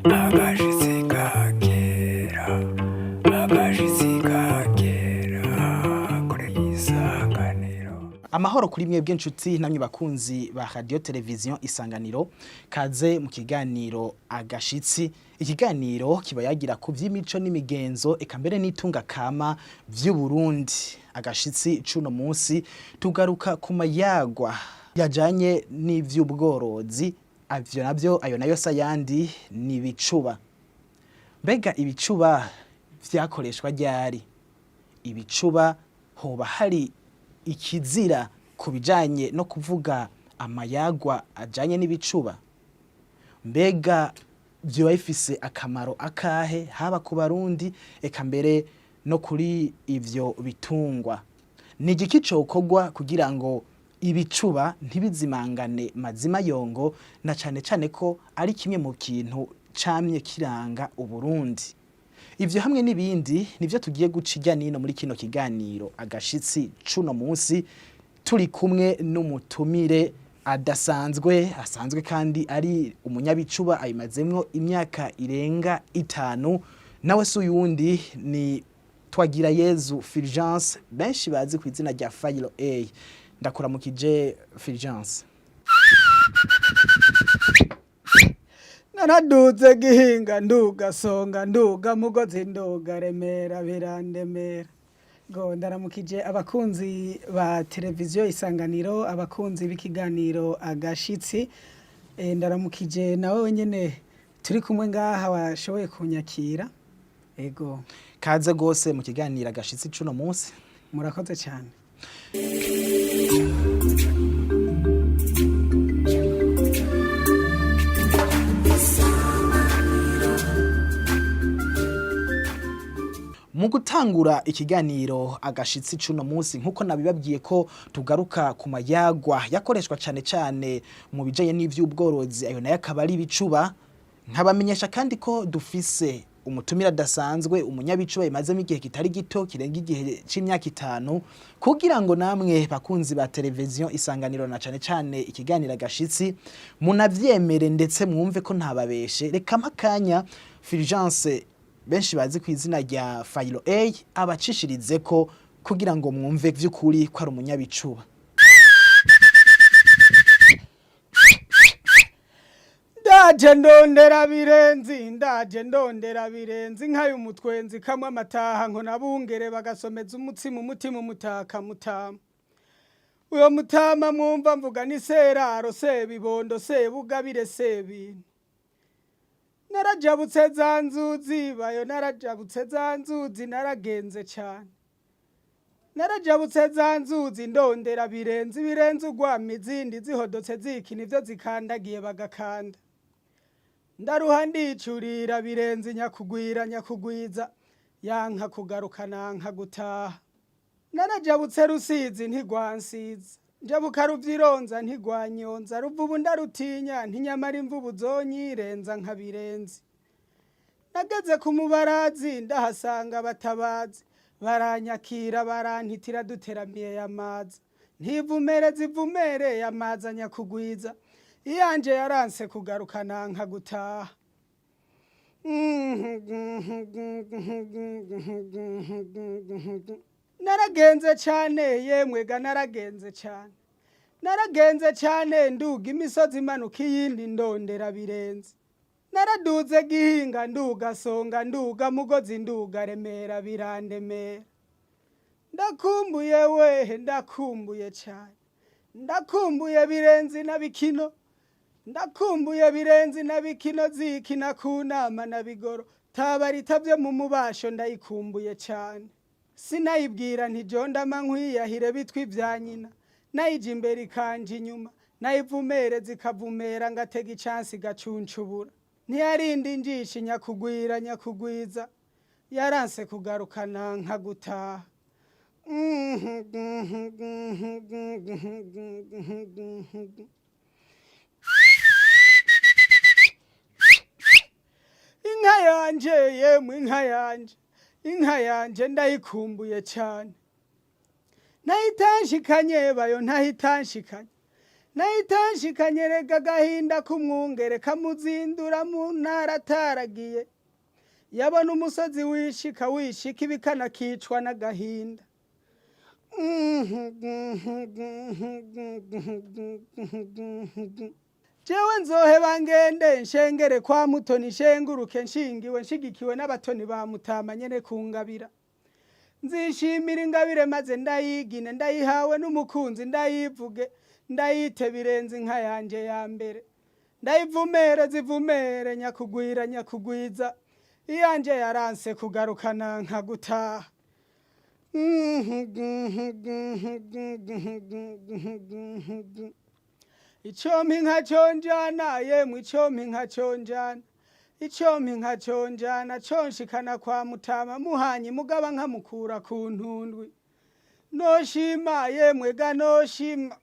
agashitsi kakera agashitsi kakera kure y'isanganiro. Amahoro kuri mwebwe nshuti namwe bakunzi ba radio television Isanganiro, kaze mu kiganiro agashitsi. Ikiganiro kiba yagira ku vy'imico n'imigenzo eka mbere n'itunga kama vy'u Burundi. Agashitsi cuno munsi tugaruka ku mayagwa yajanye n'ivy'ubworozi, avyo navyo ayo nayo sayandi ni ibicuba. Mbega ibicuba vyakoreshwa ryari? Ibicuba hoba hari ikizira kubijanye no kuvuga amayagwa ajanye n'ibicuba? Mbega vyo bifise akamaro akahe haba ku Barundi eka mbere no kuri ivyo bitungwa? Ni igiki cokorwa kugira ngo ibicuba ntibizimangane mazima yongo, na cane cane ko ari kimwe mu kintu camye kiranga Uburundi? Ivyo hamwe n'ibindi nivyo tugiye guca irya nino muri kino kiganiro agashitsi cuno munsi, turi kumwe n'umutumire asanzwe kandi ari umunyabicuba ayimazemwo imyaka irenga 5. Nawe si uyundi ni Twagirayezu Fulgence, benshi bazi ku izina rya Fayilo A. Ndakuramukije Fulgence. Naraduze gihinga nduga songa nduga mugozi nduga remera birandemera. Go ndaramukije abakunzi ba televiziyo Isanganiro, abakunzi b'ikiganiro agashitsi. Ndaramukije nawe wenyene turi kumwe ngaha washoboye kunyakira. Ego Kaze gose mu kiganiro agashitsi cuno munsi. Murakoze cyane. Mu gutangura ikiganiro agashitsi cuno munsi, nkuko nabibabwiye ko tugaruka ku mayagwa yakoreshwa cane cane mu bijanye n'ivy'ubworozi, ayo nayo akaba ari ibicuba. Nkabamenyesha kandi ko dufise umutumira dasanzwe, umunyabicuba imazemo igihe kitari gito kirenga igihe c'imyaka 5, kugira ngo namwe bakunzi ba televiziyo Isanganiro na cane cane ikiganiro agashitsi munavyemere ndetse mwumve ko ntababeshe. Reka mpakanya Fulgence benshi bazi ku izina rya Fayilo A abacishirize ko kugira ngo mwumve vy'ukuri ko ari umunyabicuba. Ndaje ndondera birenzi nkayo umutwenzi kamwe amataha nko nabungere bagasomeza umutsima umutima umutaka mutama. Uyo mutama mwumva mvuga ni seraro sebibondo sebugabire sebi. Narajabutse zanzuzi bayo narajabutse zanzuzi naragenze cyane. Narajabutse zanzuzi ndondera birenzi ugwama izindi zihodotse ziki nivyo zikandagiye bagakanda. Ndaruha ndicurira birenzi nyakugwiza yanka kugaruka nanka gutaha. Narajabutse rusizi ntigwansiza, njabuka ruvyironza ntigwanyonza, ruvubu ndarutinya ntinyamara imvubu zonyirenza nka birenzi. Nageze ku mubarazi ndahasanga batabazi, baranyakira barantitira duteramiye yamaza. Ntivumere zivumere yamaza nyakugwiza, iyanje yaranse kugaruka nanka gutaha. Naragenze cyane yemwe ga naragenze cyane. Naragenze cyane nduga imisozi imanuka iyindi ndondera birenzi. Naraduze gihinga nduga songa nduga mugozi nduga remera birandemera. Ndakumbuye wehe ndakumbuye cyane. Ndakumbuye birenzi na bikino. Ndakumbuye birenzi na bikino zikina kunama na bigoro. Tabaritavye mu mubasho ndayikumbuye cyane. Sinayibwira ntijonda mankwiyahire bitwi vya nyina. Nayije imbere ikanje inyuma. Nayivumere zikavumera ngatega icyansi gacuncubura. Ntiyarindi njisha nyakugwiza. Yaranse kugaruka nanka gutaha. Inka yanje yemwe inka yanje ndayikumbuye cyane. Nahitanshikanye bayo ntahitanshikanye. nayitanshikanye rega agahinda k'umwungere kamuzindura mu ntara ataragiye yabona umusozi wishika ibikana kicwa n'agahinda jewe nzoheba ngende nshengere kwa Mutoni nshenguruke nshingiwe nshigikiwe n'abatoni ba Mutama nyene kungabira nzishimira ingabire maze ndayigine ndayihawe n'umukunzi ndayivuge ndayite birenze inka yanje ya mbere ndayivumere zivumere nyakugwira nyakugwiza iyanje yaranse kugarukana nka gutaha icompi nka conjana yemwe icompi nka conjana icompi nka conjana conshikana kwa Mutama muhanyi mugaba nkamukura ku ntundwi noshima yemwe ga noshima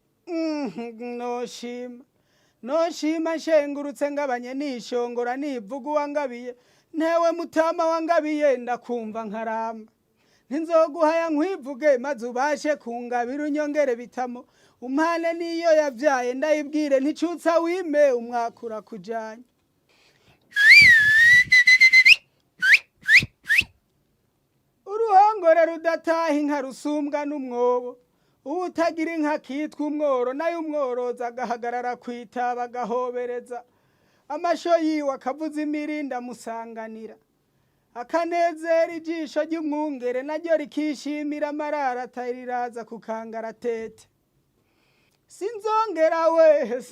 noshima nshengurutse ngabanye nishongora nivuga uwangabiye ntewe Mutama wangabiye ndakumva nkaramba ntinzoguhaya nkwivuge maze ubashe kungabira unyongere bitamo umpane niyo yavyaye ndayibwire nticutsa wime umwakura kujanya uruhongore rudataha inka rusumbwa n'umwobo utagira inka kitwa umworo nayo umworoza agahagarara kwitaba agahobereza amasho yiwe akavuza imirinda amusanganira akanezera ijisho ry'umwungere naryo rikishimira amarara atariraza kukangara tete sinzongera wehe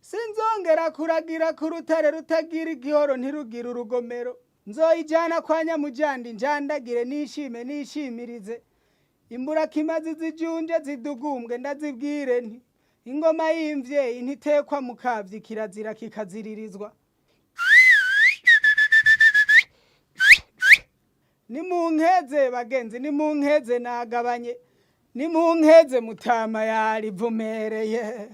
sinzongera kuragira ku rutare rutagira igihoro ntirugira urugomero nzoyijana kwa Nyamujandi njandagire nishime nishimirize imbura kimazi zijunje zidugumbwe ndazibwire nti ingoma y'imvyeyi ntitekwa mu kavyi kirazira kikaziririzwa nimunkeze bagenzi nimunkeze nagabanye nimunkeze Mutama yarivumereye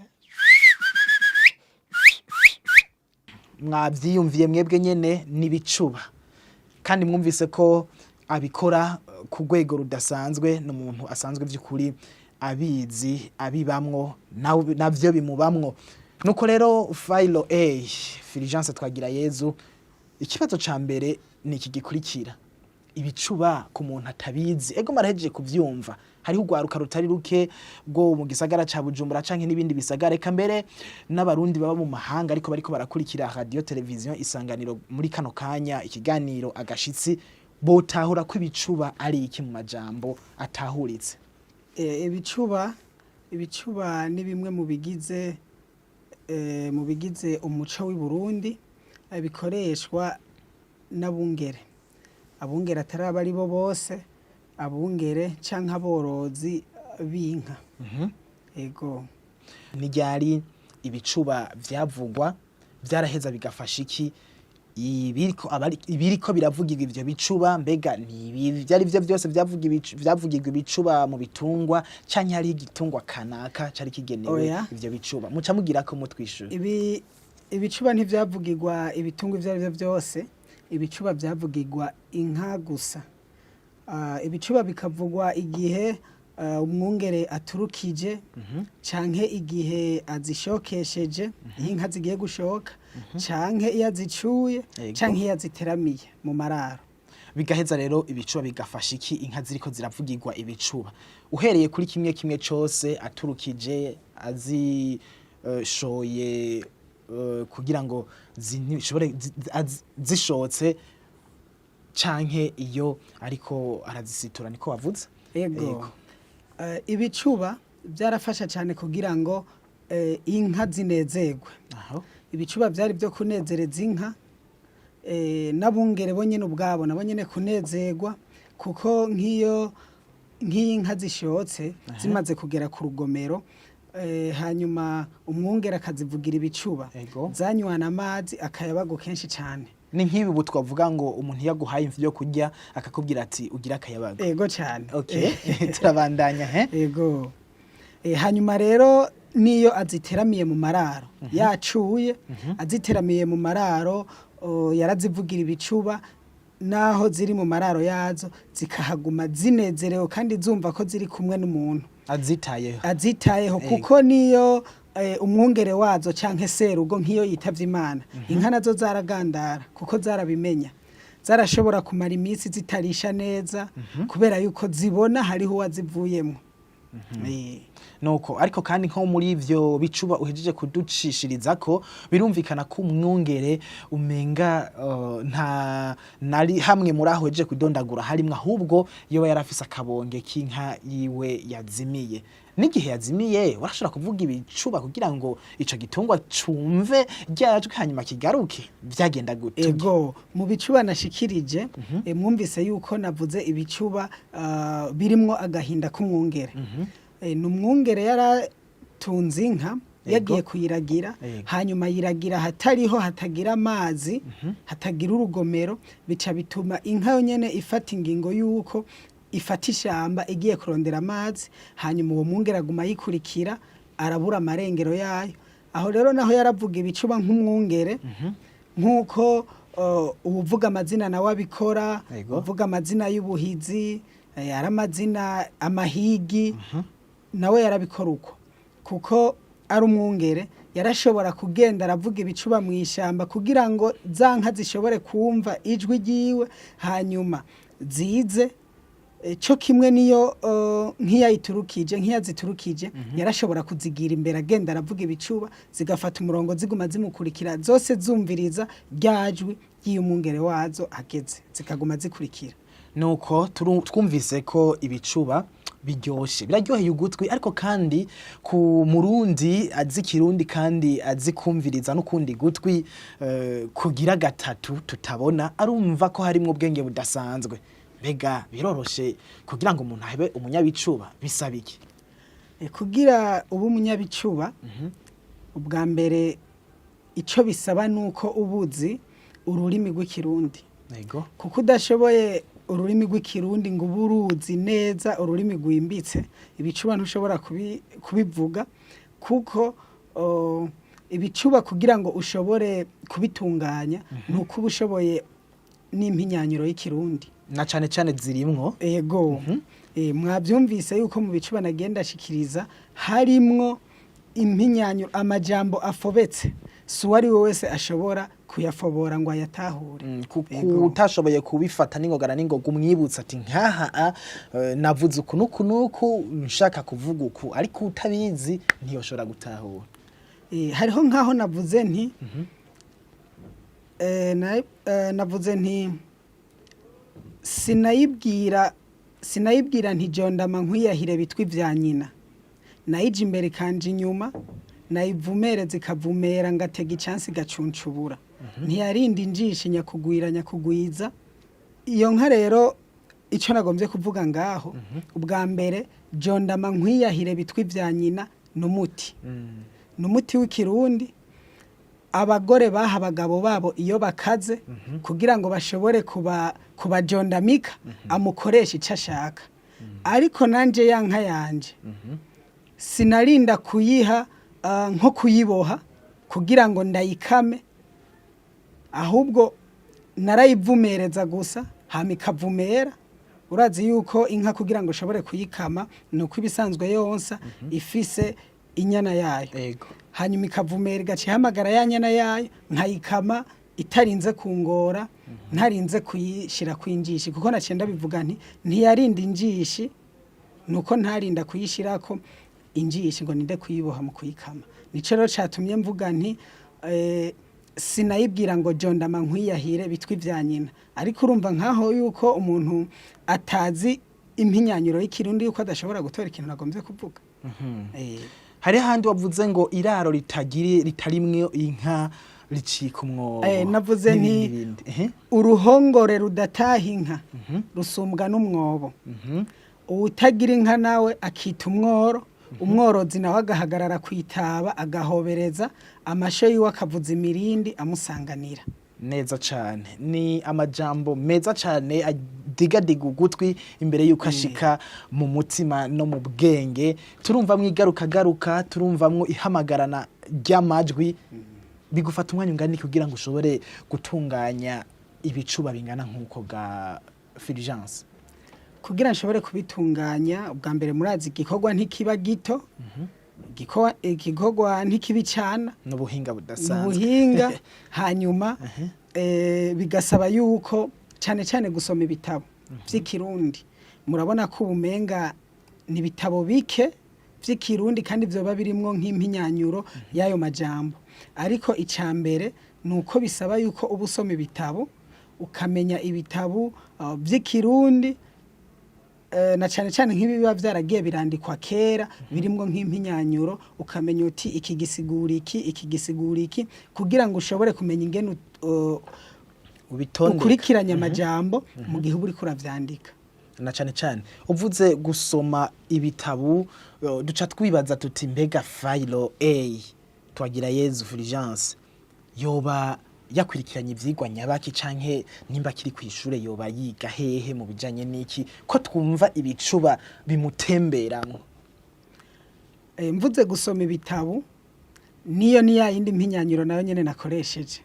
mwavyiyumviye mwebwe nyene nibicuba kandi mwumvise ko abikora ku rwego rudasanzwe n'umuntu asanzwe by'ukuri abizi abibamwo navyo bimubamwo nuko rero file A Fulgence twagira Yezu ikibazo ca mbere ni iki gikurikira ibicuba ku muntu atabizi ego maraheje kuvyumva hariho ugwaruka rutari ruke bwo mu gisagara ca Bujumbura canke n'ibindi bisagara eka mbere n'abarundi baba mu mahanga ariko bariko barakurikira radio television isanganiro muri kano kanya ikiganiro agashitsi botahura ko ibicuba ari iki mu majambo atahuritse ibicuba ni bimwe mu bigize umuco w'i Burundi bikoreshwa n'abungere abungere ataraba ari bo bose abungere canke aborozi b'inka ego nijyari ibicuba vyavugwa vyaraheza bigafasha iki ibiriko biravugirwa ivyo bicuba mbega ni byari byo byose vyavugirwa ibicuba mu bitungwa canke hari igitungwa kanaka cari kigenewe ivyo bicuba muca mugira ko mutwishura ibicuba ntivyavugirwa ibitungwa ivyo arivyo byose ibicuba vyavugirwa inka gusa ibicuba bikavugwa igihe umwungere aturukije canke igihe azishokesheje inka zigiye gushoka canke iyo azicuye canke iyo aziteramiye mu mararo bigaheza rero ibicuba bigafasha iki inka ziriko ziravugirwa ibicuba uhereye kuri kimwe kimwe cose aturukije azishoye kugira ngo zishotse canke iyo ariko arazisitura niko wavuze yego ibicuba byarafasha cyane kugira ngo inka zinezerwe ibicuba byari byo kunezereza inka n'abungere bonyene ubwabo nabo nyene kunezerwa kuko nk'inka zishotse zimaze kugera ku rugomero hanyuma umwungere akazivugira ibicuba zanywana amazi akayabago kenshi cyane ni nk'ibi ubu twavuga ngo umuntu yaguhaye imfi yo kurya akakubwira ati ugira akayabago yego cyane okay turabandanya yego hanyuma rero niyo aziteramiye mu mararo yacuye aziteramiye mu mararo yarazivugira ibicuba naho ziri mu mararo yazo zikahaguma zinezerewe kandi zumva ko ziri kumwe n'umuntu azitayeho kuko niyo umwungere wazo canke serugo nk'iyo yitavye Imana inka nazo zaragandara kuko zarabimenya zarashobora kumara iminsi zitarisha neza kubera yuko zibona hariho uwazivuyemo. Nuko ariko kandi nko muri ivyo bicuba uhejeje kuducishiriza ko birumvikana ko umwungere umenga nta nari hamwe muri aho uhejeje kudondagura harimwe ahubwo yoba yarafise akabonge k'inka yiwe yazimiye. N'igihe yazimiye warashobora kuvuga ibicuba kugira ngo ico gitungwa cumve ryajwe hanyuma kigaruke vyagenda gute? Ego mu bicuba nashikirije mwumvise yuko navuze ibicuba birimwo agahinda k'umwungere. Numwungere yaratunze inka yagiye kuyiragira hanyuma yiragira hatariho hatagira amazi hatagira urugomero bica bituma inka yonyene ifata ingingo yuko ifata ishamba igiye kurondera amazi hanyuma uwo mwungere aguma yikurikira arabura amarengero yayo. Aho rero naho yaravuga ibicuba nk'umwungere nk'uko uvuga amazina nawe abikora uvuga amazina y'ubuhizi ari amazina amahigi nawe yarabikora uko kuko ari umwungere yarashobora kugenda aravuga ibicuba mu ishamba kugira ngo za nka zishobore kumva ijwi ryiwe hanyuma zize cyo kimwe niyo nk'iyaziturukije yarashobora kuzigira imbere agenda aravuga ibicuba zigafata umurongo ziguma zimukurikira zose zumviriza ryajwi ry'umwungere wazo ageze zikaguma zikurikira. Nuko twumvise ko ibicuba biryoshe biraryoheye ugutwi ariko kandi ku murundi azi kirundi kandi azi kumviriza n'ukundi gutwi kugira gatatu tutabona arumva ko harimo ubwenge budasanzwe. Mbega biroroshe kugira ngo umuntu abe umunyabicuba bisaba iki? Kugira ubu umunyabicuba ubwa mbere ico bisaba nuko ubuzi ururimi rw'ikirundi. Kuko udashoboye ururimi rw'ikirundi ngo uburuzi neza ururimi rwimbitse ibicuba ntushobora kubivuga kuko ibicuba kugira ngo ushobore kubitunganya nuko ubushoboye n'impinyanyiro y'ikirundi na cane cane zirimwo. Ego mwavyumvise yuko mu bicuba nagenda shikiriza harimwo impinyanyo amajambo afobetse suwari wese ashobora kuyafobora ngo ayatahure. Utashoboye kubifata n'ingogana n'ingoga umwibutsa ati nkaha navuze uku nuku nshaka kuvuga uku ariko utabizi ntiyoshobora gutahura. Hariho nkaho navuze nti navuze nti sinayibwira nti jondama nkwiyahire bitwi vya nyina nayije imbere kanje inyuma nayivumere zikavumera ngatega icyansi gacuncubura ntiyarinda injishe nyakugwiza. Iyo nka rero ico nagombye kuvuga ngaho ubwa mbere jondama nkwiyahire bitwi vya nyina numuti numuti w'ikirundi abagore baha abagabo babo iyo bakaze kugira ngo bashobore kubajondamika amukoresha icyo ashaka. Ariko nanje ya nka yanje sinarinda kuyiha nko kuyiboha kugira ngo ndayikame ahubwo narayivumereza gusa hama ikavumera. Urazi yuko inka kugira ngo ushobore kuyikama nuko ibisanzwe yonsa ifise inyana yayo hanyuma ikavumera igaca ihamagara ya nyana yayo nkayikama itarinze kungora ntarinze kuyishira kwinjishi kuko naciye ndabivuga nti ntiyarinda injishi nuko ntarinda kuyishirako injishi ngo ninde kuyiboha mu kuyikama. Nico rero catumye mvuga nti sinayibwira ngo jondama nkwiyahire bitwi vya nyina ariko urumva nkaho yuko umuntu atazi impinyanyiro y'ikirundi yuko adashobora gutora ikintu nagombye kuvuga. Hari handi wavuze ngo iraro ritarimwe inka ricika umwobo. Navuze nti uruhongore rudataha inka rusumbwa n'umwobo. Utagira inka nawe akita umworo umworozi nawe agahagarara kwitaba agahobereza amasho yiwe akavuza imirindi amusanganira. Neza cyane ni amajambo meza cyane adigadiga ugutwi imbere yuko ashika mu mutima no mu bwenge. Turumva mwigaruka turumvamwo ihamagarana ry'amajwi bigufata umwanya ungana kugira ngo ushobore gutunganya ibicuba bingana nk'uko ga Fulgence. kugira nshobore kubitunganya ubwa mbere murazi igikorwa ntikiba gito igikorwa ntikibicana n'ubuhinga budasanzwe n'ubuhinga hanyuma bigasaba yuko cyane cyane gusoma ibitabo by'ikirundi murabona ko ubumenga ni ibitabo bike by'ikirundi kandi byoba birimwo nk'impinyanyuro y'ayo majambo ariko icambere nuko bisaba yuko uba usoma ibitabo ukamenya ibitabo by'ikirundi na cyane cyane nk'ibiba byaragiye birandikwa kera birimwo nk'impinyanyuro ukamenya uti iki gisigura iki kugira ngo ushobore kumenya ingene ukurikiranya amajambo mu gihe uba uriko uravyandika na cyane cyane uvuze gusoma ibitabo duca twibaza tuti mbega fayilo A twagira Yezu Fulgence yoba yakurikiranye ivyigwa nyabaki canke nimba kiri kwishure yoba yiga hehe mu bijanye n'iki ko twumva ibicuba bimutemberamwo mvuze gusoma ibitabo niyo ni yindi mpinyanyuro nayo nyene nakoresheje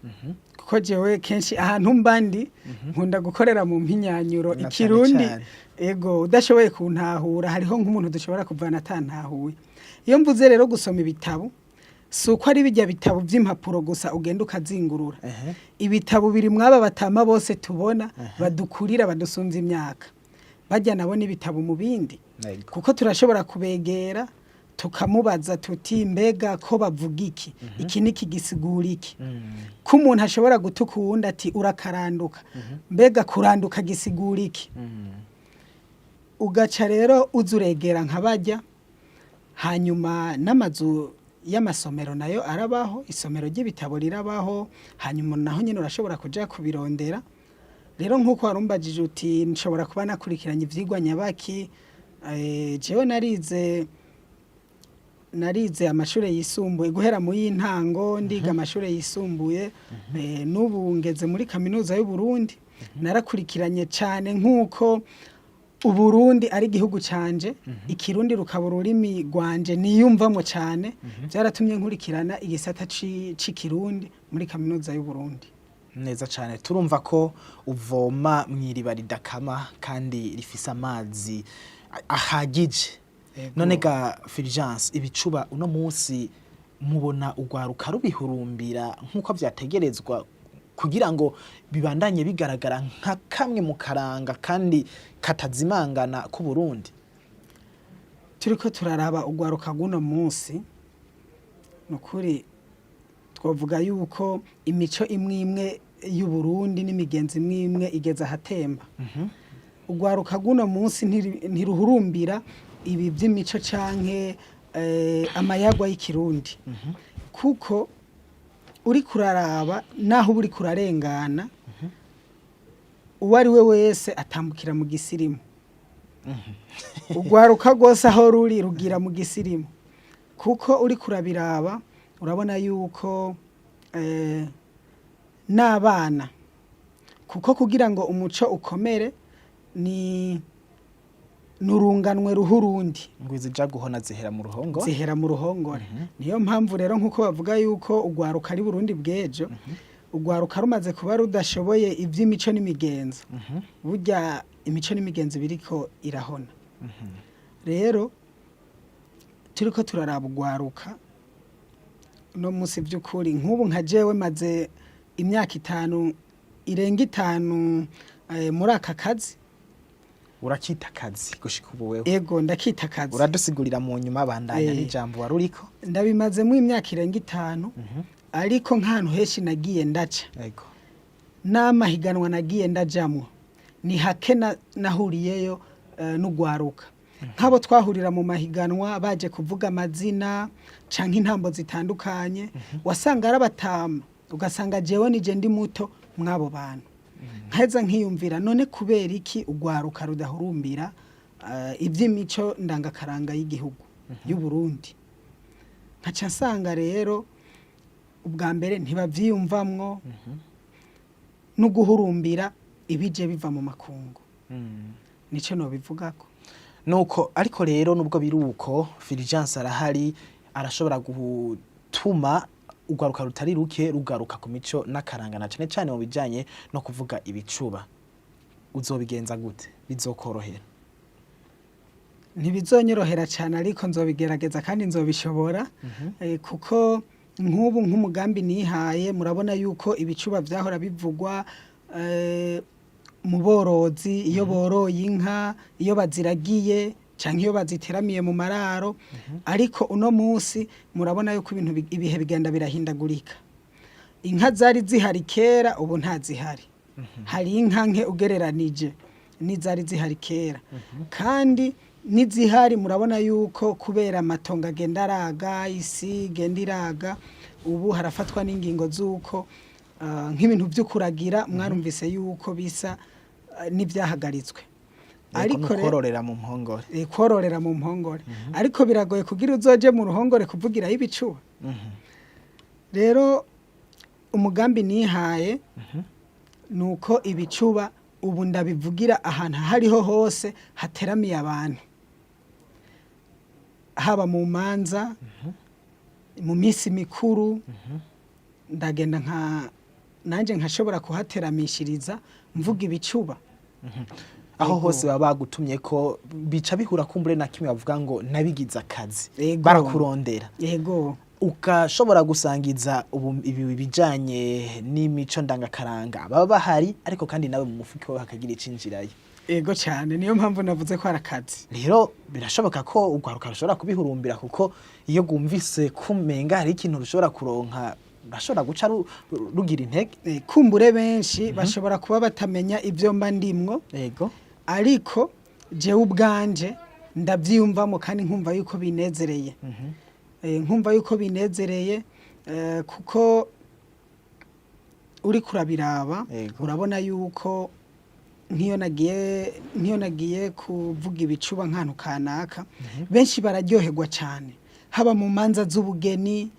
kuko jewe kenshi ahantu mbandi nkunda gukorera mu mpinyanyuro ikirundi ego udashoboye kuntahura hariho nk'umuntu dushobora kuvana atantahuye iyo mvuze rero gusoma ibitabo suko ari bijya bitabo by'impapuro gusa ugenda ukazingurura ibitabo biri mwaba batama bose tubona badukurira badusunza imyaka bajya nabo n'ibitabo mu bindi kuko turashobora kubegera tukamubaza tuti mbega ko bavuga iki niki gisigura iki ko umuntu ashobora gutuka uwundi ati urakaranduka mbega kuranduka gisigura iki ugaca rero uzuregera nkabajya hanyuma n'amazu y'amasomero nayo arabaho isomero ry'ibitabo rirabaho hanyuma naho nyine urashobora kuja kubirondera rero nk'uko warumbajije uti nshobora kuba nakurikiranye ivyigwa nyabaki jewe narize amashure yisumbuye guhera mu y'intango ndiga amashure yisumbuye n'ubu ngeze muri kaminuza y'u Burundi narakurikiranye cyane nk'uko Uburundi ari igihugu canje ikirundi rukaba ururimi rwanje niyumvamo cyane byaratumye nkurikirana igisata c'ikirundi muri kaminuza y'u Burundi neza cyane turumva ko uvoma mwiriba ridakama kandi rifise amazi ahagije none ga Fulgence ibicuba uno munsi mubona ugwaruka rubihurumbira nkuko vyategerezwa kugira ngo bibandanye bigaragara nka kamwe mu karanga kandi katazimangana ku Burundi turiko turaraba ugwaruka guno munsi nukuri twavuga yuko imico imwe y'u Burundi n'imigenzi imwe igeza hatemba ugwaruka guno munsi ntiruhurumbira ibi by'imico canke amayagwa y'ikirundi kuko uri kuraraba naho uri kurarengana uwari we wese atambukira mu gisirimu ugwaruka rwose aho ruri rugira mu gisirimu kuko uri kurabiraba urabona yuko n'abana kuko kugira ngo umuco ukomere ni nurunganwe ruhurundi ngwizija guhona zihera mu ruhongore niyo mpamvu rero nkuko bavuga yuko ugwaruka ari Burundi bwejo ugwaruka rumaze kuba rudashoboye ivy'imico n'imigenzo burya imico n'imigenzo biriko irahona rero turiko turaraba ugwaruka no musi vy'ukuri nk'ubu nka jewe maze imyaka 5 irenga 5 muri aka kazi urakita kazi gushika ubu wewe ego ndakita kazi uradusigurira mu nyuma bandanya n'ijambo waruriko ndabimaze mu imyaka irenga 5 ariko nk'ahantu heshi nagiye ndaca ego n'amahiganwa nagiye ndajamwo ni hake nahuriyeyo n'ugwaruka nk'abo twahurira mu mahiganwa baje kuvuga amazina canke intambo zitandukanye wasanga arabatama ugasanga jewe nije ndi muto mwabo bantu nkeza nkiyumvira none kubera iki ugwaruka rudahurumbira ivy'imico ndangakaranga y'igihugu y'u Burundi nkaca nsanga rero ubwa mbere ntibavyiyumvamwo no guhurumbira ibije biva mu makungu nico no bivugako nuko ariko rero nubwo biruko Fulgence arahari arashobora gutuma ugwaruka rutari ruke rugaruka ku mico n'akarangana cyane cyane mu bijanye no kuvuga ibicuba uzobigenza gute bizokorohera ntibizonyorohera cyane ariko nzobigerageza kandi nzobishobora kuko nk'ubu nk'umugambi nihaye murabona yuko ibicuba vyahora bivugwa mu borozi iyo boroye inka iyo baziragiye canke iyo baziteramiye mu mararo ariko uno munsi murabona yuko ibihe bigenda birahindagurika. Inka zari zihari kera ubu ntazihari. Hari inka nke ugereranije n'izari zihari kera kandi n'izihari murabona yuko kubera amatongo agenda araga isi genda iraga ubu harafatwa n'ingingo z'uko nk'ibintu by'ukuragira mwarumvise yuko bisa n'ibyahagaritswe ariko kororera mu mpongore kororera mu mpongore ariko biragoye kugira uzoje mu ruhongore kuvugiraho ibicuba. Rero umugambi nihaye nuko ibicuba ubu ndabivugira ahantu hariho hose hateramiye abantu haba mu manza mu minsi mikuru ndagenda nanje nkashobora kuhateramishiriza mvuga ibicuba aho hose baba bagutumye ko bica bihura kumbure na kimwe bavuga ngo nabigize akazi barakurondera yego ukashobora gusangiza ibi bijanye n'imico ndangakaranga baba bahari ariko kandi nawe mu mufuko hakagira icinjirayo. Ego cyane niyo mpamvu navuze ko arakazi. Rero birashoboka ko ugwaruka rushobora kubihurumbira kuko iyo gumvise kumenga hari ikintu rushobora kuronka bashobora guca rugira intege. Kumbure benshi bashobora kuba batamenya ivyo mba ndimwo. Ego. Ariko jewe ubwanje ndavyiyumvamo kandi nkumva yuko binezereye. Nkumva yuko binezereye kuko uri kurabiraba urabona yuko nk'iyo nagiye kuvuga ibicuba nk'ahantu kanaka benshi bararyoherwa cyane haba mu manza z'ubugeni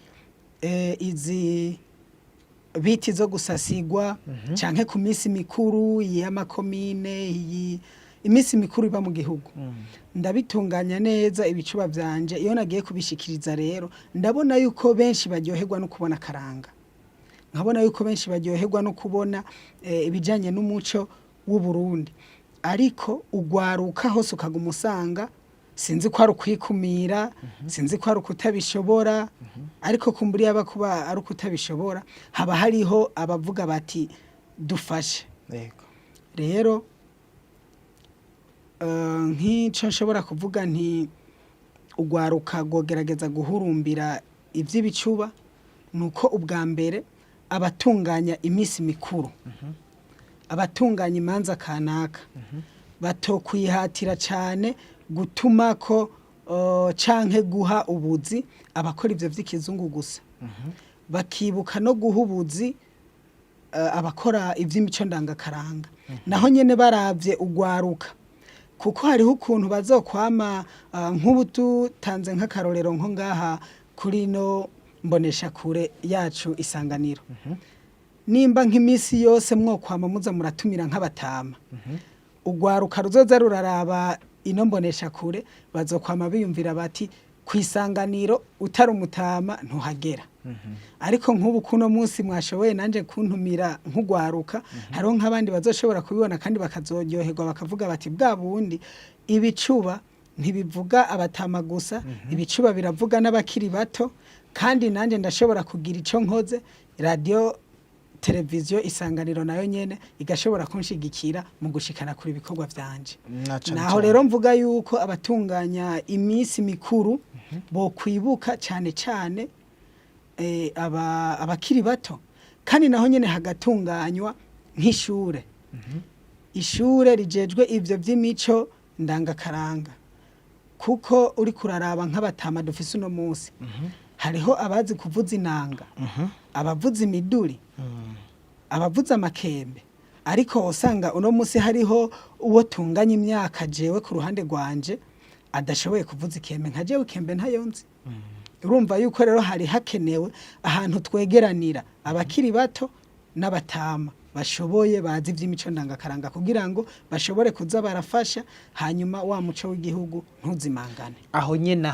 izi biti zo gusasigwa canke ku minsi mikuru y'amakomine iminsi mikuru iba mu gihugu ndabitunganya neza ibicuba vyanje iyo nagiye kubishikiriza rero ndabona yuko benshi baryoherwa no kubona karanga nkabona yuko benshi baryoherwa no kubona ibijanye n'umuco w'u Burundi ariko ugwaruka hose ukaguma usanga sinzi ko ari ukwikumira sinzi ko ari ukutabishobora ariko kumburi yaba kuba ari ukutabishobora haba hariho abavuga bati dufashe. Rero nk'icyo nshobora kuvuga nti ugwaruka gogerageza guhurumbira iby'ibicuba nuko ubwa mbere abatunganya iminsi mikuru abatunganya imanza kanaka batokwihatira cyane gutuma ko canke guha ubuzi abakora ivyo vy'ikizungu gusa bakibuka no guha ubuzi abakora ivy'imico ndangakaranga naho nyene baravye ugwaruka kuko hariho ukuntu bazokwama nk'ubu tutanze nk'akarorero nko ngaha kuri no mbonesha kure yacu isanganiro nimba nk'imisi yose mwokwama muza muratumira nk'abatama ugwaruka ruzoza ruraraba ino mbonesha kure bazokwama biyumvira bati kwisanganiro utari umutama ntuhagera ariko nk'ubu kuno munsi mwashoboye nanje kuntumira nk'ugwaruka hariho nk'abandi bazoshobora kubibona kandi bakazoryoherwa bakavuga bati bwa bundi ibicuba ntibivuga abatama gusa ibicuba biravuga n'abakiri bato kandi nanje ndashobora kugira ico nkoze radio televiziyo isanganiro nayo nyene igashobora kunshigikira mu gushikana kuri ibikorwa vyanje naho rero mvuga yuko abatunganya iminsi mikuru bo kwibuka cyane cyane abakiri bato kandi naho nyene hagatunganywa nk'ishure ishure rijejwe ivyo vy'imico ndangakaranga kuko uri kuraraba nk'abatama dufise uno munsi hariho abazi kuvuza inanga abavuza imiduri abavuza amakembe ariko usanga uno munsi hariho uwo tunganya imyaka jewe ku ruhande rwanje adashoboye kuvuza ikembe nka jewe ikembe ntayonzi urumva yuko rero hari hakenewe ahantu twegeranira abakiri bato n'abatama bashoboye bazi ivy'imico ndangakaranga kugira ngo bashobore kuza barafasha hanyuma wa muco w'igihugu ntuzimangane aho nyene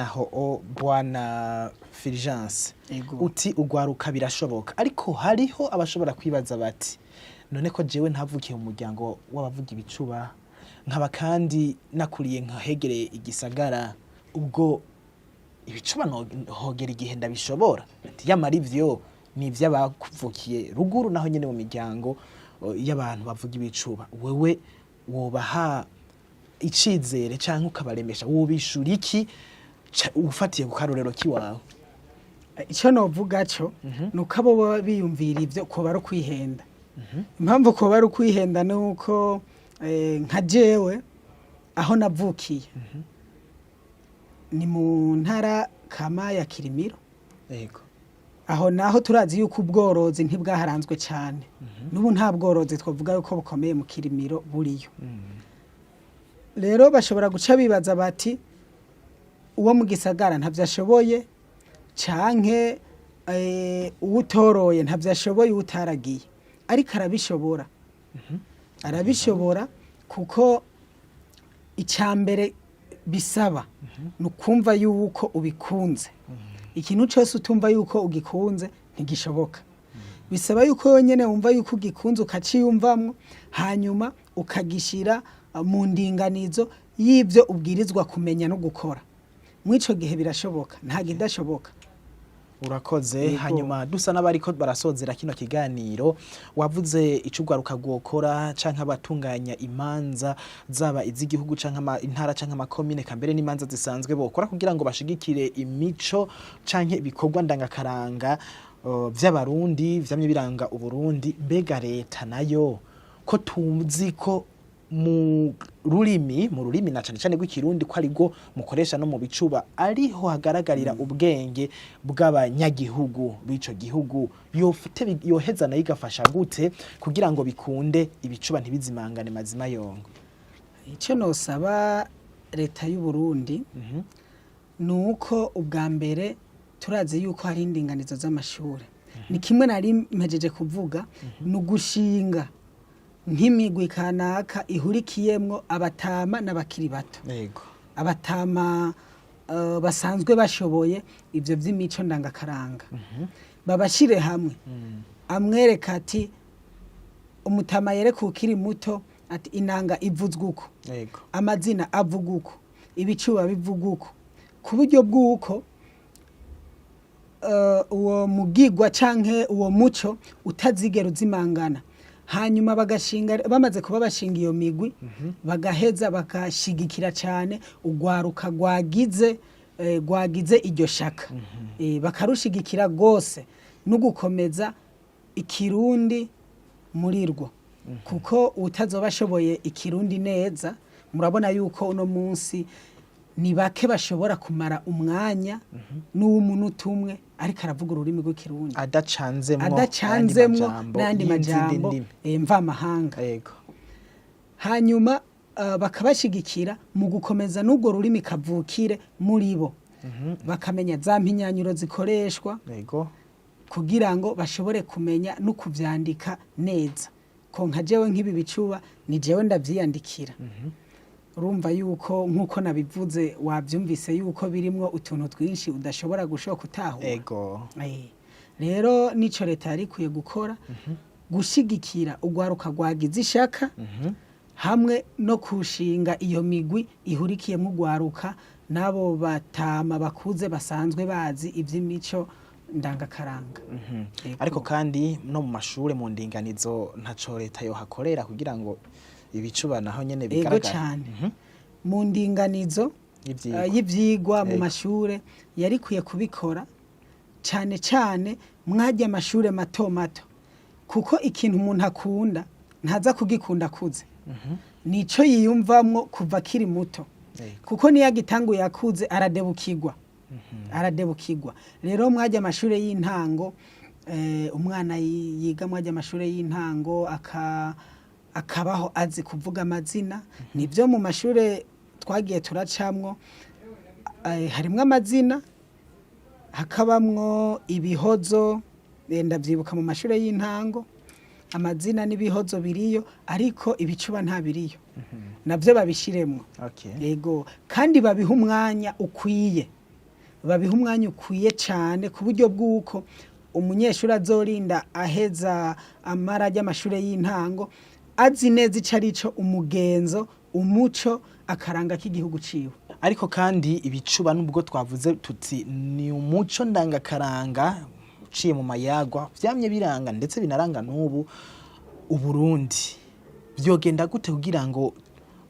aho bwana Fulgence uti ugwaruka birashoboka ariko hariho abashobora kwibaza bati none ko jewe ntavukiye mu muryango w'abavuga ibicuba nkaba kandi nakuriye nkahegereye igisagara ubwo ibicuba hogera igihe ndabishobora ati yamara ivyo ni ivy'abakuvukiye ruguru naho nyene mu miryango y'abantu bavuga ibicuba wewe wobaha icizere canke ukabaremesha wobishura iki ufatiye ku karorero kiwawe? Icyo novuga cyo nuko abo baba biyumvira ivyo ko bari kwihenda. Impamvu ko bari kwihenda nuko nka jewe aho navukiye ni mu ntara kama ya Kirimiro. Yego. Aho naho turazi yuko ubworozi ntibwaharanzwe cyane. Nubu nta bworozi twavuga yuko bukomeye mu Kirimiro buriyo. Rero bashobora guca bibaza bati uwo mu gisagara ntavyashoboye canke uwutoroye ntavyashoboye utaragiye, ariko arabishobora. Arabishobora kuko icambere bisaba nukumva yuko ubikunze. Ikintu cyose utumva yuko ugikunze ntigishoboka. Bisaba yuko yonyene wumva yuko ugikunze ukaciyumvamwo, hanyuma ukagishira mu ndinganizo y'ivyo ubwirizwa kumenya no gukora. Mwico gihe birashoboka, nta gidashoboka. Urakoze. Hanyuma dusa n'abariko barasozera kino kiganiro, wavuze icugwaruka gukora canke abatunganya imanza zaba iz'igihugu canke intara canke amakomine kambere n'imanza zisanzwe bokora kugira ngo bashigikire imico canke ibikorwa ndangakaranga vy'abarundi vyamye biranga Uburundi. Mbega leta nayo ko tuzi ko mu rurimi na cane cane rw'ikirundi ko arigo mukoresha no mu bicuba ariho hagaragarira ubwenge bw'abanyagihugu b'ico gihugu, yoheza nayo igafasha gute kugira ngo bikunde ibicuba ntibizimangane mazima yongo? Ico nosaba leta y'u Burundi nuko ubwa mbere turazi yuko hari indinganizo z'amashure. Ni kimwe nari mpejeje kuvuga, nugushinga nk'imigwi kanaka ihurikiyemwo abatama n'abakiri bato. Yego. Abatama basanzwe bashoboye ivyo vy'imico ndangakaranga. Babashire hamwe. Amwereka ati umutama yereka ukiri muto ati inanga ivuzwa uko. Yego. Amazina avuga uko. Ibicuba bivuga uko. Ku buryo bw'uko uwo mugigwa canke uwo muco utazigera uzimangana. Hanyuma bagashinga, bamaze kuba bashinga iyo migwi, bagaheza bakashigikira cyane ugwaruka gwagize iryo shaka. Bakarushigikira gose no gukomeza ikirundi muri rwo. Kuko utazoba ashoboye ikirundi neza, murabona yuko uno munsi ni bake bashobora kumara umwanya n'umunota umwe ariko aravuga ururimi rw'ikirundi adacanzemwo n'andi majambo mva mahanga. Yego. Hanyuma bakabashigikira mu gukomeza n'ubwo rurimi kavukire muri bo. Bakamenya za mpinyanyuro zikoreshwa. Yego. Kugira ngo bashobore kumenya no kuvyandika neza. Ko nka jewe nk'ibi bicuba ni jewe ndavyiyandikira. Urumva yuko nkuko nabivuze wavyumvise yuko birimwo utuntu twinshi udashobora gushoka kutahura. Ego. Rero nico leta yari kuye gukora, gushigikira ugwaruka gwagize ishaka, hamwe no kushinga iyo migwi ihurikiyemwo ugwaruka nabo batama bakuze basanzwe bazi ivy'imico ndangakaranga. Ariko kandi no mu mashure mu ndinganizo ntaco leta yo hakorera kugira ngo ibicuba naho nyene bigaragara. Ego cyane. Mu ndinganizo y'ivyigwa mu mashure yari kuye kubikora cyane cyane mwajya amashure mato mato, kuko ikintu umuntu akunda ntaza kugikunda kuze. Nico yiyumvamwo kuva kiri muto. Kuko niyo agitanguye akuze aradebukirwa. Aradebukirwa. Rero mwajya amashure y'intango, umwana yiga mwajya amashure y'intango akabaho azi kuvuga amazina. Nivyo mu mashure twagiye turacamwo, harimwo amazina, hakabamwo ibihozo, ndavyibuka mu mashure y'intango amazina n'ibihozo biriyo, ariko ibicuba nta biriyo. Navyo babishiremwo. Yego. Kandi babiha umwanya ukwiye. Babiha umwanya ukwiye cyane ku buryo bw'uko umunyeshuri azorinda aheza amara y'amashure y'intango azi neza ico arico umugenzo umuco akaranga k'igihugu ciwe. ariko kandi ibicuba nubwo twavuze tuti ni umuco ndangakaranga uciye mu mayagwa vyamye biranga ndetse binaranga n'ubu Uburundi byogenda gute kugira ngo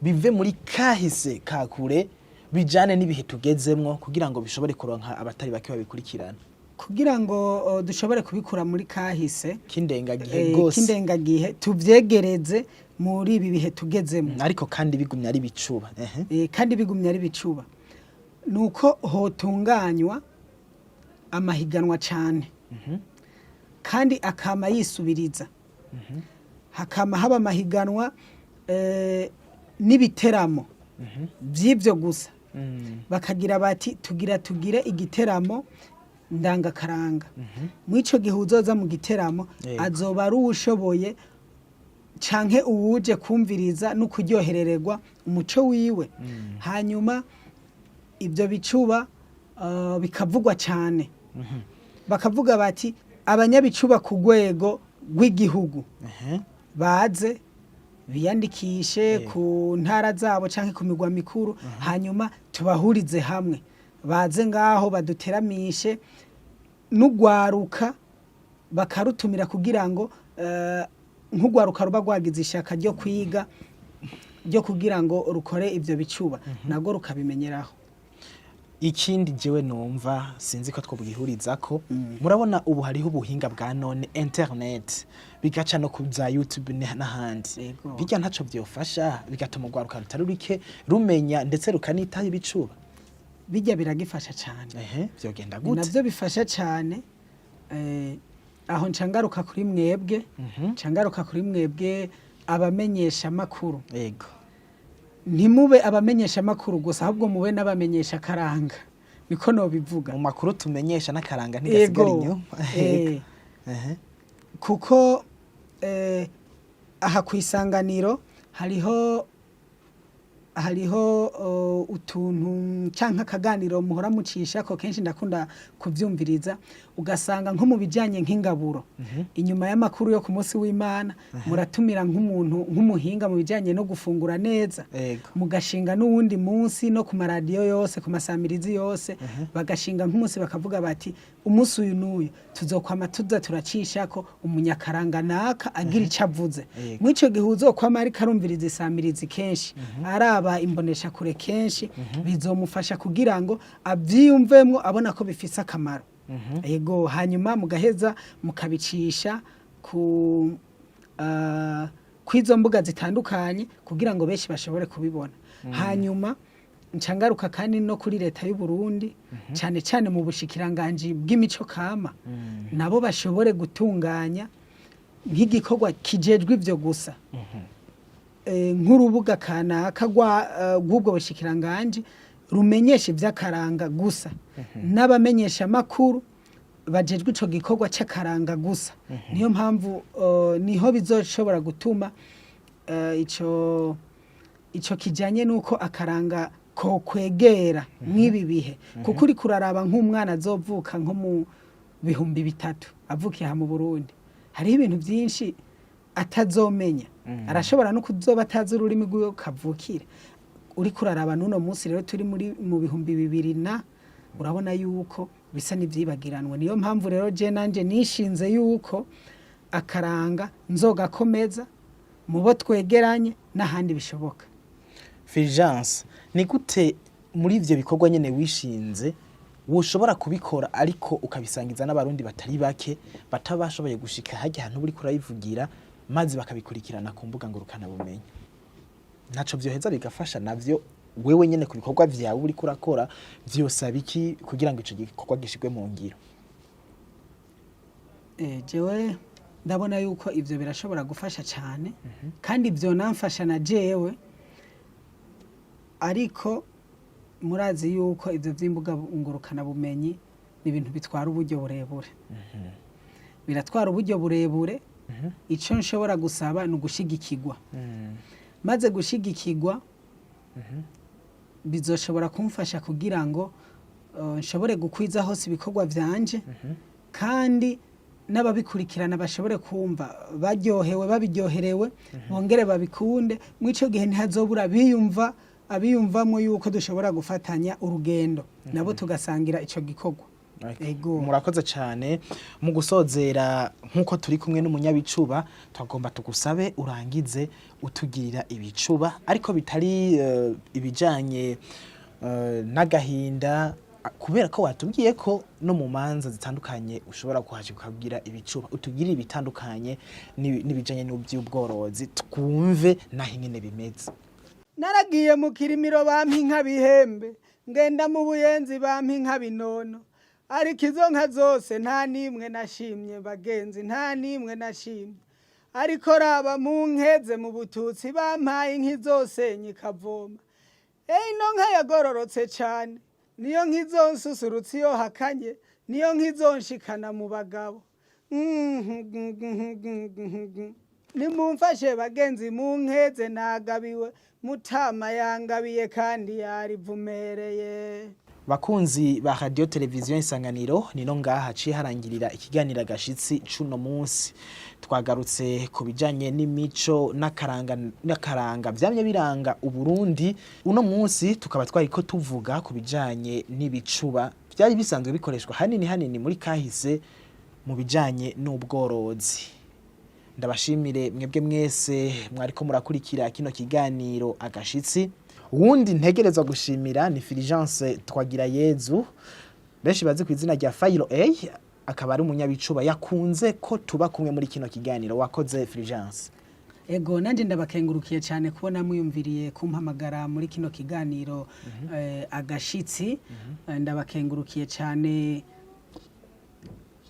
bive muri kahise kakure bijane n'ibihe tugezemwo kugira ngo bishobore kuronka abatari bake babikurikirana kugira ngo dushobore kubikura muri kahise kindengagihe gose kindengagihe tuvyegereze muri ibi bihe tugezemo ariko kandi bigumya ari bicuba kandi bigumya ari bicuba nuko hotunganywa amahiganwa cyane kandi akama yisubiriza hakama haba amahiganwa n'ibiteramo by'ibyo gusa bakagira bati tugire igiteramo ndangakaranga mw'ico gihe uzoza mu giteramo azoba ari ushoboye canke uwuje kumviriza no kuryoherererwa umuco wiwe hanyuma ibyo bicuba bikavugwa cyane bakavuga bati abanyabicuba ku rwego rw'igihugu baze biyandikishe ku ntara zabo canke ku migwa mikuru hanyuma tubahurize hamwe baze ngaho baduteramishe n'ugwaruka bakarutumira kugira ngo nk'ugwaruka ruba rwagize ishaka ryo kwiga ryo kugira ngo rukore ivyo bicuba nago rukabimenyeraho. Ikindi jewe numva sinzi ko twobwihuriza ko murabona ubu hariho ubuhinga bwa none internet bigaca no kuza YouTube n'ahandi bijya ntaco byofasha bigatuma ugwaruka rutarurike rumenya ndetse rukanitaho ibicuba bijya biragifasha cyane vyogenda gute navyo bifasha cyane aho ncangaruka kuri mwebwe abamenyesha makuru yego ntimube abamenyesha makuru gusa ahubwo mube n'abamenyesha karanga niko no bivuga mu makuru tumenyesha n'akaranga ntigasigara inyuma kuko aha kwisanganiro hariho utuntu canke akaganiro muhora mucisha ko kenshi ndakunda kuvyumviriza ugasanga nko mu bijanye nk'ingaburo inyuma y'amakuru yo ku munsi w'Imana muratumira nk'umuhinga mu bijanye no gufungura neza mugashinga n'uwundi munsi no ku maradiyo yose ku masamirizi yose bagashinga nk'umunsi bakavuga bati umunsi uyu n'uyu tuzokwama tuza turacisha ko umunyakaranga naka agira ico avuze mw'ico gihe uzokwama ariko arumviriza isamirizi kenshi araba imbonesha kure kenshi bizomufasha kugira ngo avyiyumvemwo abona ko bifise akamaro yego hanyuma mugaheza mukabicisha kwizo mbuga zitandukanye kugira ngo benshi bashobore kubibona hanyuma ncangaruka kandi no kuri leta y'u Burundi cyane cyane mu bushikiranganje bw'imico kama nabo bashobore gutunganya nk'igikorwa kijejwe ivyo gusa nk'urubuga kanaka rw'ubwo bushikiranganje rumenyesha ivy'akaranga gusa n'abamenyesha makuru bajejwe ico gikorwa c'akaranga gusa niyo mpamvu niho bizoshobora gutuma ico kijanye nuko akaranga ko kwegera mw'ibi bihe kuko uri kuraraba nk'umwana azovuka nko mu 2003 avukiye ha mu Burundi hariho ibintu byinshi atazomenya arashobora no kuzoba atazi ururimi rw'uwo kavukire uri kuraraba nuno munsi rero turi mu 2000 na urabona yuko bisa n'ivyibagiranwa niyo mpamvu rero je nanje nishinze yuko akaranga nzogakomeza mubo twegeranye n'ahandi bishoboka. Fulgence ni gute muri ivyo bikorwa nyene wishinze woshobora kubikora ariko ukabisangiza n'abarundi batari bake batabashoboye gushika hajya hantu buri kurayivugira maze bakabikurikirana ku mbuga ngurukana bumenyi naco vyoheza bigafasha navyo wewe nyene ku bikorwa vyawe uri kurakora vyosaba iki kugira ngo ico gikorwa gishigwe mu ngiro? Jewe ndabona yuko ivyo birashobora gufasha cyane kandi ivyo namfasha na jewe ariko murazi yuko ivyo vy'imbuga ngurukana bumenyi ni ibintu bitwara uburyo burebure biratwara uburyo burebure ico nshobora gusaba ni ugushigikirwa maze gushigikirwa bizoshobora kumfasha kugira ngo nshobore gukwiza hose ibikorwa vyanje kandi n'ababikurikirana bashobore kumva baryohewe babiryoherewe bongere babikunde mw'ico gihe ntihazobura abiyumvamo yuko dushobora gufatanya urugendo nabo tugasangira ico gikorwa. Ego murakoze cyane mu gusozera nkuko turi kumwe n'umunyabicuba twagomba tugusabe urangize utugirira ibicuba ariko bitari ibijanye n'agahinda kubera ko watubwiye ko no mu manza zitandukanye ushobora kuhaje ukabwira ibicuba utugirira ibitandukanye n'ibijanye n'uby'ubworozi twumve naho nyene bimeze. Naragiye mu kirimiro bampa inka bihembe ngenda mu buyenzi bampa inka binono ariko izo nka zose nta nimwe nashimye bagenzi nta nimwe nashimye ariko raba mu nkeze mu bututsi bampaye inka zose nyikavoma ino nka yagororotse cyane niyo nk'izonsusurutse iyo hakanye niyo nk'izonshikana mu bagabo nimumfashe bagenzi mu nkeze nagabiwe mutama yangabiye kandi yarivumereye. Bakunzi ba radio televiziyo Isanganiro nino ngaha haciye harangirira ikiganiro agashitsi cuno munsi twagarutse ku bijanye n'imico n'akaranga vyamye biranga uburundi uno munsi tukaba twariko tuvuga ku bijanye n'ibicuba byari bisanzwe bikoreshwa hanini muri kahise mu bijanye n'ubworozi. Ndabashimire mwebwe mwese mwariko murakurikira kino kiganiro agashitsi. Wundi ntegereza gushimira ni Fulgence Twagirayezu benshi bazi ku izina rya Fayiro A akaba ari umunyabicuba yakunze ko tuba kumwe muri kino kiganiro. Wakoze Fulgence. Ego nanje ndabakengurukiye cyane kubona muyumviriye kumpamagara muri kino kiganiro agashitsi. Ndabakengurukiye cyane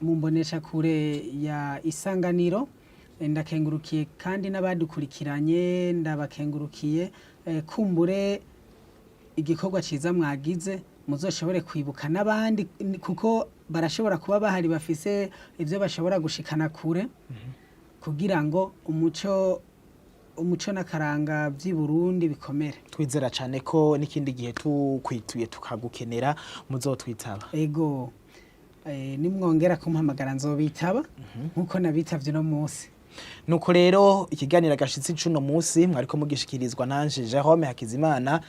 mumbonesha kure ya Isanganiro. Ndakengurukiye kandi n'abadukurikiranye ndabakengurukiye kumbure igikorwa ciza mwagize muzoshobore kwibuka n'abandi kuko barashobora kuba bahari bafise ivyo bashobora gushikana kure kugira ngo umuco n'akaranga by'i Burundi bikomere. Twizera cyane ko n'ikindi gihe tukwituye tukagukenera muzotwitaba. Ego nimwongera kumpamagara nzobitaba nkuko nabitavye no munsi. Nuko rero ikiganiro agashitsi cuno munsi mwariko mugishikirizwa nanje Jerome Hakizimana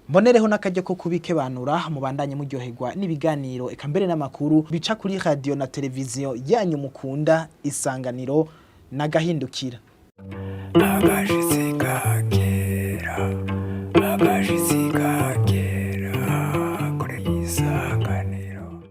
mbonereho n'akajya ko kubikebanura mubandanye muryoherwa n'ibiganiro eka mbere n'amakuru bica kuri radio na televiziyo yanyu mukunda Isanganiro n'agahindukira.